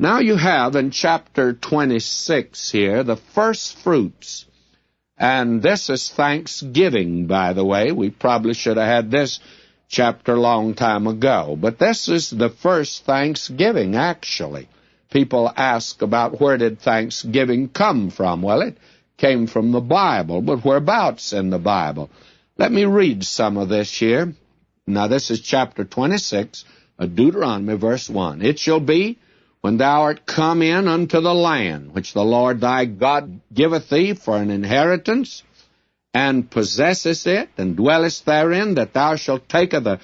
Now you have in chapter 26 here the first fruits. And this is Thanksgiving, by the way. We probably should have had this chapter a long time ago. But this is the first Thanksgiving, actually. People ask about where did Thanksgiving come from. Well, it came from the Bible, but whereabouts in the Bible? Let me read some of this here. Now, this is chapter 26 of Deuteronomy, verse 1. It shall be, when thou art come in unto the land, which the Lord thy God giveth thee for an inheritance, and possessest it, and dwellest therein, that thou shalt take of the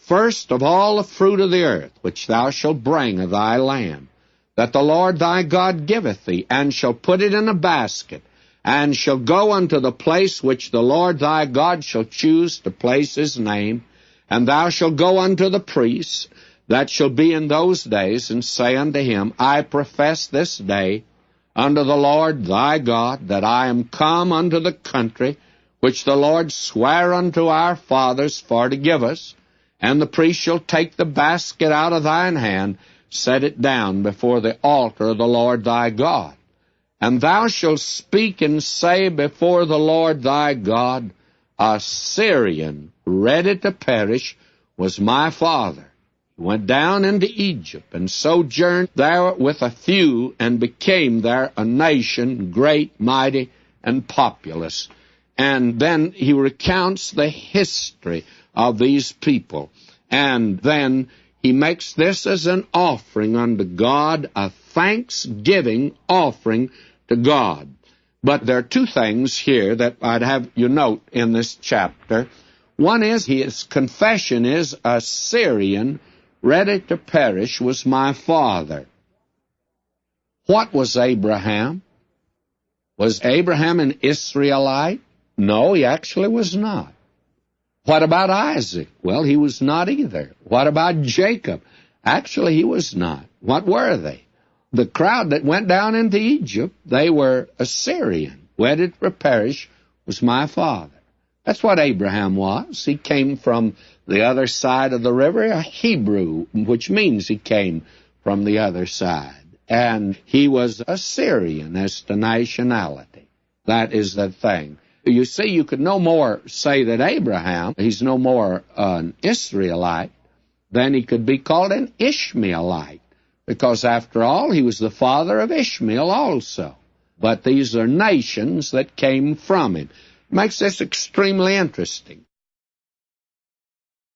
first of all the fruit of the earth, which thou shalt bring of thy land, that the Lord thy God giveth thee, and shall put it in a basket, and shall go unto the place which the Lord thy God shall choose to place his name, and thou shalt go unto the priests that shall be in those days, and say unto him, I profess this day unto the Lord thy God, that I am come unto the country which the Lord sware unto our fathers for to give us. And the priest shall take the basket out of thine hand, set it down before the altar of the Lord thy God. And thou shalt speak and say before the Lord thy God, a Syrian ready to perish was my father. He went down into Egypt, and sojourned there with a few, and became there a nation great, mighty, and populous. And then he recounts the history of these people. And then he makes this as an offering unto God, a thanksgiving offering to God. But there are two things here that I'd have you note in this chapter. One is his confession is, a Syrian ready to perish was my father. What was Abraham? Was Abraham an Israelite? No, he actually was not. What about Isaac? Well, he was not either. What about Jacob? Actually, he was not. What were they? The crowd that went down into Egypt, they were Assyrian. Wedded to perish was my father. That's what Abraham was. He came from the other side of the river, a Hebrew, which means he came from the other side. And he was Assyrian as to nationality. That is the thing. You see, you could no more say that Abraham, he's no more an Israelite than he could be called an Ishmaelite, because after all, he was the father of Ishmael also. But these are nations that came from him. Makes this extremely interesting.